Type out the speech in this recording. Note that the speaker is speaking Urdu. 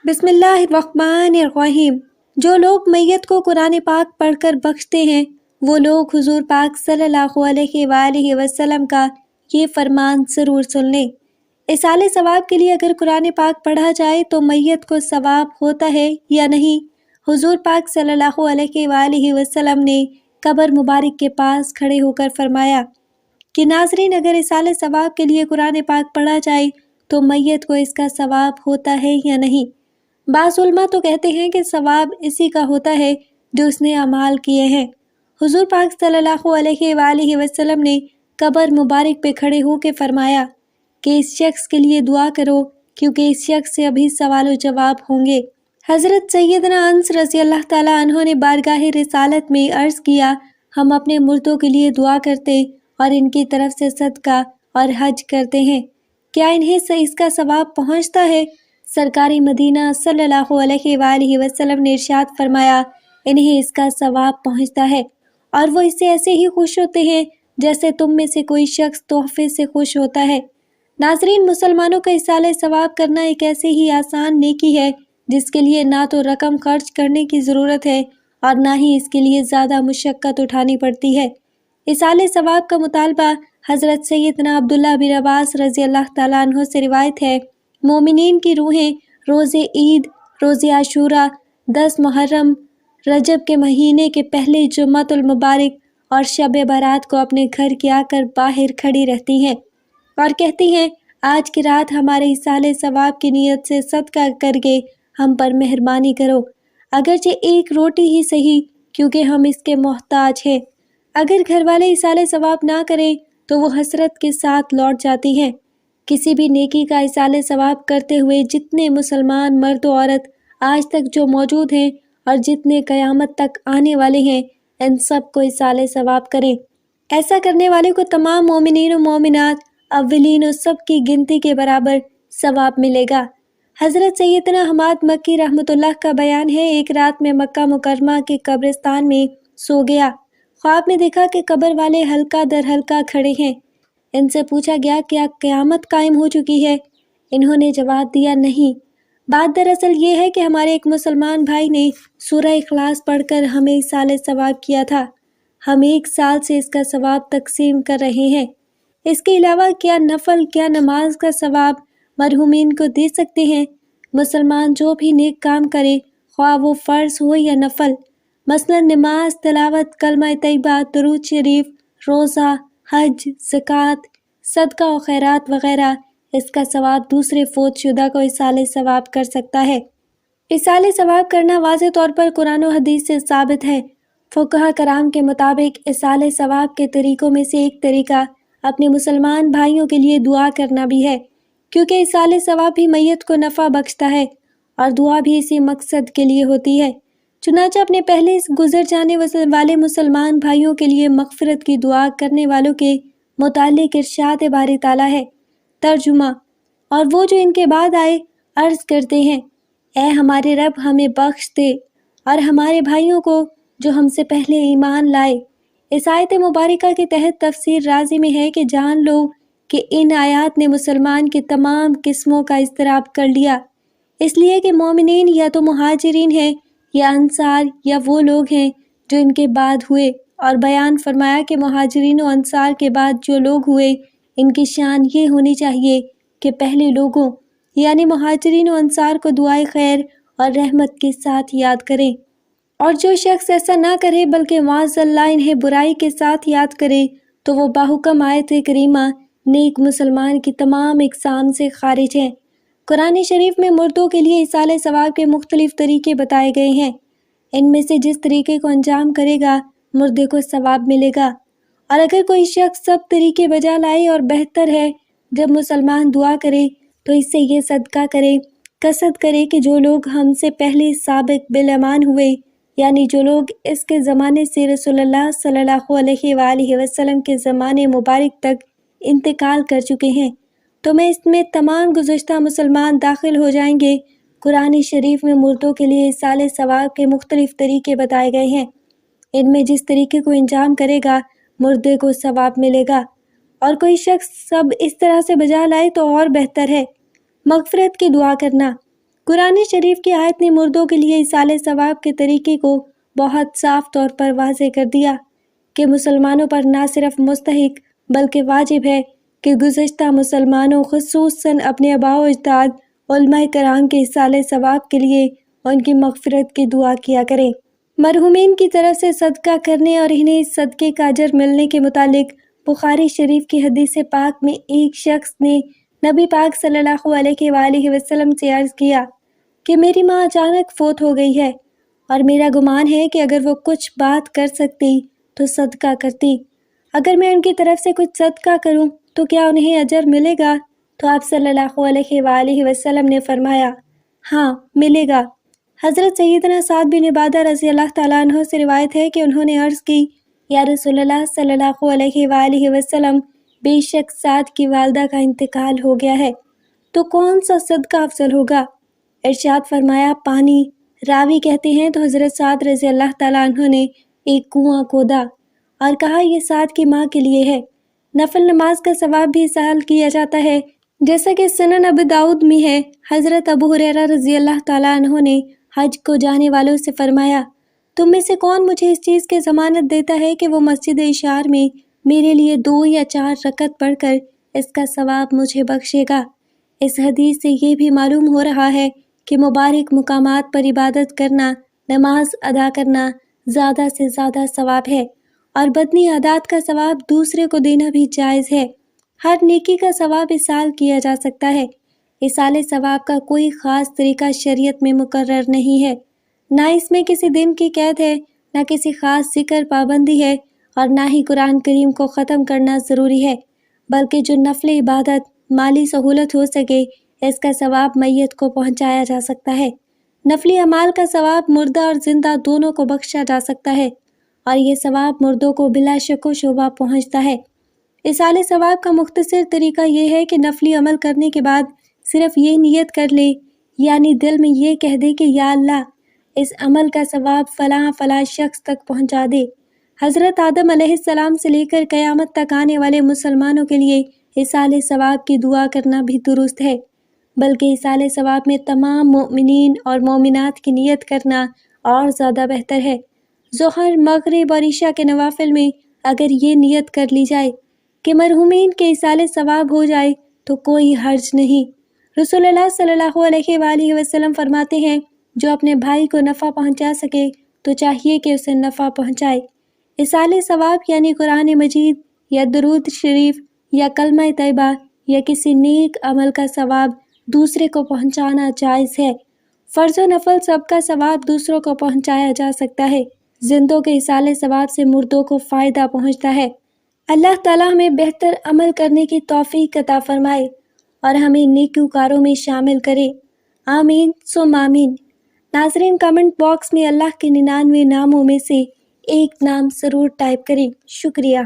بسم اللہ الرحمن الرحیم۔ جو لوگ میت کو قرآن پاک پڑھ کر بخشتے ہیں وہ لوگ حضور پاک صلی اللہ علیہ وآلہ وسلم کا یہ فرمان ضرور سن لیں۔ اصالِ ثواب کے لیے اگر قرآن پاک پڑھا جائے تو میت کو ثواب ہوتا ہے یا نہیں؟ حضور پاک صلی اللہ علیہ وآلہ وسلم نے قبر مبارک کے پاس کھڑے ہو کر فرمایا کہ ناظرین، اگر اصالِ ثواب کے لیے قرآن پاک پڑھا جائے تو میت کو اس کا ثواب ہوتا ہے یا نہیں؟ بعض علماء تو کہتے ہیں کہ ثواب اسی کا ہوتا ہے جو اس نے اعمال کیے ہیں۔ حضور پاک صلی اللہ علیہ وآلہ وسلم نے قبر مبارک پہ کھڑے ہو کے فرمایا کہ اس شخص کے لیے دعا کرو کیونکہ اس شخص سے ابھی سوال و جواب ہوں گے۔ حضرت سیدنا انس رضی اللہ تعالیٰ عنہ نے بارگاہ رسالت میں عرض کیا، ہم اپنے مردوں کے لیے دعا کرتے اور ان کی طرف سے صدقہ اور حج کرتے ہیں، کیا انہیں اس کا ثواب پہنچتا ہے؟ سرکار مدینہ صلی اللہ علیہ وآلہ وسلم نے ارشاد فرمایا، انہیں اس کا ثواب پہنچتا ہے اور وہ اس سے ایسے ہی خوش ہوتے ہیں جیسے تم میں سے کوئی شخص تحفے سے خوش ہوتا ہے۔ ناظرین، مسلمانوں کا اصالِ ثواب کرنا ایک ایسی ہی آسان نیکی ہے جس کے لیے نہ تو رقم خرچ کرنے کی ضرورت ہے اور نہ ہی اس کے لیے زیادہ مشقت اٹھانی پڑتی ہے۔ اصالِ ثواب کا مطالبہ حضرت سیدنا عبداللہ بن عباس رضی اللہ تعالیٰ عنہ سے روایت ہے، مومنین کی روحیں روز عید، روز عاشوراء، 10 محرم، رجب کے مہینے کے پہلے جمعۃ المبارک اور شب برات کو اپنے گھر کے آ کر باہر کھڑی رہتی ہیں اور کہتی ہیں، آج کی رات ہمارے اصالِ ثواب کی نیت سے صدقہ کر کے ہم پر مہربانی کرو، اگرچہ ایک روٹی ہی صحیح، کیونکہ ہم اس کے محتاج ہیں۔ اگر گھر والے اصالِ ثواب نہ کریں تو وہ حسرت کے ساتھ لوٹ جاتی ہیں۔ کسی بھی نیکی کا اصالِ ثواب کرتے ہوئے جتنے مسلمان مرد و عورت آج تک جو موجود ہیں اور جتنے قیامت تک آنے والے ہیں، ان سب کو اصالِ ثواب کریں۔ ایسا کرنے والے کو تمام مومنین و مومنات، اولین و سب کی گنتی کے برابر ثواب ملے گا۔ حضرت سیدنا حماد مکی رحمۃ اللہ کا بیان ہے، ایک رات میں مکہ مکرمہ کے قبرستان میں سو گیا، خواب میں دیکھا کہ قبر والے حلقہ در حلقہ کھڑے ہیں۔ ان سے پوچھا گیا، کیا قیامت قائم ہو چکی ہے؟ انہوں نے جواب دیا، نہیں۔ بات دراصل یہ ہے کہ ہمارے ایک مسلمان بھائی نے سورہ اخلاص پڑھ کر ہمیں اصالِ ثواب کیا تھا، ہم 1 سال سے اس کا ثواب تقسیم کر رہے ہیں۔ اس کے علاوہ کیا نفل، کیا نماز کا ثواب مرحومین کو دے سکتے ہیں؟ مسلمان جو بھی نیک کام کرے، خواہ وہ فرض ہو یا نفل، مثلا نماز، تلاوت، کلمہ طیبہ، درود شریف، روزہ، حج، زکوٰۃ، صدقہ و خیرات وغیرہ، اس کا ثواب دوسرے فوت شدہ کو اصالِ ثواب کر سکتا ہے۔ اصالِ ثواب کرنا واضح طور پر قرآن و حدیث سے ثابت ہے۔ فقہاء کرام کے مطابق اصالِ ثواب کے طریقوں میں سے ایک طریقہ اپنے مسلمان بھائیوں کے لیے دعا کرنا بھی ہے، کیونکہ اصالِ ثواب بھی میت کو نفع بخشتا ہے اور دعا بھی اسی مقصد کے لیے ہوتی ہے۔ چنانچہ اپنے پہلے گزر جانے والے مسلمان بھائیوں کے لیے مغفرت کی دعا کرنے والوں کے متعلق ارشاد باری تعالیٰ ہے۔ ترجمہ: اور وہ جو ان کے بعد آئے عرض کرتے ہیں، اے ہمارے رب، ہمیں بخش دے اور ہمارے بھائیوں کو جو ہم سے پہلے ایمان لائے۔ اس آیت مبارکہ کے تحت تفسیر رازی میں ہے کہ جان لو کہ ان آیات نے مسلمان کی تمام قسموں کا اضطراب کر لیا، اس لیے کہ مومنین یا تو مہاجرین ہیں یا انصار یا وہ لوگ ہیں جو ان کے بعد ہوئے، اور بیان فرمایا کہ مہاجرین و انصار کے بعد جو لوگ ہوئے ان کی شان یہ ہونی چاہیے کہ پہلے لوگوں یعنی مہاجرین و انصار کو دعائے خیر اور رحمت کے ساتھ یاد کریں، اور جو شخص ایسا نہ کرے بلکہ معاذ اللہ انہیں برائی کے ساتھ یاد کرے تو وہ باحکم آیت کریمہ نیک مسلمان کی تمام اقسام سے خارج ہے۔ قرآن شریف میں مردوں کے لیے اصالِ ثواب کے مختلف طریقے بتائے گئے ہیں، ان میں سے جس طریقے کو انجام کرے گا مردے کو ثواب ملے گا، اور اگر کوئی شخص سب طریقے بجا لائے اور بہتر ہے جب مسلمان دعا کرے تو اس سے یہ صدقہ کرے، قصد کرے کہ جو لوگ ہم سے پہلے سابق بالامان ہوئے، یعنی جو لوگ اس کے زمانے سے رسول اللہ صلی اللہ علیہ وآلہ وسلم کے زمانے مبارک تک انتقال کر چکے ہیں، تو میں اس میں تمام گزشتہ مسلمان داخل ہو جائیں گے۔ قرآن شریف میں مردوں کے لیے اصالِ ثواب کے مختلف طریقے بتائے گئے ہیں، ان میں جس طریقے کو انجام کرے گا مردے کو ثواب ملے گا، اور کوئی شخص سب اس طرح سے بجا لائے تو اور بہتر ہے۔ مغفرت کی دعا کرنا۔ قرآن شریف کی آیت نے مردوں کے لیے ایصال ثواب کے طریقے کو بہت صاف طور پر واضح کر دیا کہ مسلمانوں پر نہ صرف مستحق بلکہ واجب ہے کہ گزشتہ مسلمانوں خصوصاً اپنے آباء و اجداد علماء کرام کے ایصال ثواب کے لیے ان کی مغفرت کی دعا کیا کریں۔ مرحومین کی طرف سے صدقہ کرنے اور انہیں اس صدقے کا اجر ملنے کے متعلق بخاری شریف کی حدیث پاک میں ایک شخص نے نبی پاک صلی اللہ علیہ وآلہ وسلم سے عرض کیا کہ میری ماں اچانک فوت ہو گئی ہے اور میرا گمان ہے کہ اگر وہ کچھ بات کر سکتی تو صدقہ کرتی۔ اگر میں ان کی طرف سے کچھ صدقہ کروں تو کیا انہیں اجر ملے گا؟ تو آپ صلی اللہ علیہ وآلہ وسلم نے فرمایا ہاں ملے گا۔ حضرت سیدنا سعد بن عبادہ رضی اللہ تعالیٰ عنہ سے روایت ہے کہ انہوں نے عرض کی یا رسول اللہ صلی اللہ علیہ وآلہ وسلم، بے شک سعد کی والدہ کا انتقال ہو گیا ہے تو کون سا صدقہ افضل ہوگا؟ ارشاد فرمایا پانی۔ راوی کہتے ہیں تو حضرت سعد رضی اللہ تعالیٰ عنہ نے ایک کنواں کھودا اور کہا یہ سعد کی ماں کے لیے ہے۔ نفل نماز کا ثواب بھی سہل کیا جاتا ہے، جیسا کہ سنن ابی داؤد میں ہے۔ حضرت ابو ہریرہ رضی اللہ تعالیٰ عنہ نے حج کو جانے والوں سے فرمایا تم میں سے کون مجھے اس چیز کی ضمانت دیتا ہے کہ وہ مسجد اشعار میں میرے لیے 2 یا 4 رکعت پڑھ کر اس کا ثواب مجھے بخشے گا۔ اس حدیث سے یہ بھی معلوم ہو رہا ہے کہ مبارک مقامات پر عبادت کرنا، نماز ادا کرنا زیادہ سے زیادہ ثواب ہے اور بدنی عادات کا ثواب دوسرے کو دینا بھی جائز ہے۔ ہر نیکی کا ثواب ایصال کیا جا سکتا ہے۔ ایصال ثواب کا کوئی خاص طریقہ شریعت میں مقرر نہیں ہے، نہ اس میں کسی دن کی قید ہے، نہ کسی خاص ذکر پابندی ہے اور نہ ہی قرآن کریم کو ختم کرنا ضروری ہے، بلکہ جو نفل عبادت مالی سہولت ہو سکے اس کا ثواب میت کو پہنچایا جا سکتا ہے۔ نفلی اعمال کا ثواب مردہ اور زندہ دونوں کو بخشا جا سکتا ہے اور یہ ثواب مردوں کو بلا شک و شبہ پہنچتا ہے۔ ایصال ثواب کا مختصر طریقہ یہ ہے کہ نفلی عمل کرنے کے بعد صرف یہ نیت کر لے، یعنی دل میں یہ کہہ دے کہ یا اللہ اس عمل کا ثواب فلاں فلاں شخص تک پہنچا دے۔ حضرت آدم علیہ السلام سے لے کر قیامت تک آنے والے مسلمانوں کے لیے ایصال ثواب کی دعا کرنا بھی درست ہے، بلکہ ایصال ثواب میں تمام مومنین اور مومنات کی نیت کرنا اور زیادہ بہتر ہے۔ ظہر، مغرب اور عشاء کے نوافل میں اگر یہ نیت کر لی جائے کہ مرحومین کے ایصال ثواب ہو جائے تو کوئی حرج نہیں۔ رسول اللہ صلی اللہ علیہ وآلہ وسلم فرماتے ہیں جو اپنے بھائی کو نفع پہنچا سکے تو چاہیے کہ اسے نفع پہنچائے۔ ایصال ثواب یعنی قرآن مجید یا درود شریف یا کلمہ طیبہ یا کسی نیک عمل کا ثواب دوسرے کو پہنچانا جائز ہے۔ فرض و نفل سب کا ثواب دوسروں کو پہنچایا جا سکتا ہے۔ زندوں کے ایصال ثواب سے مردوں کو فائدہ پہنچتا ہے۔ اللہ تعالیٰ ہمیں بہتر عمل کرنے کی توفیق عطا فرمائے اور ہمیں نیکوکاروں میں شامل کرے، آمین ثم آمین۔ ناظرین کمنٹ باکس میں اللہ کے 99 ناموں میں سے ایک نام ضرور ٹائپ کریں۔ شکریہ۔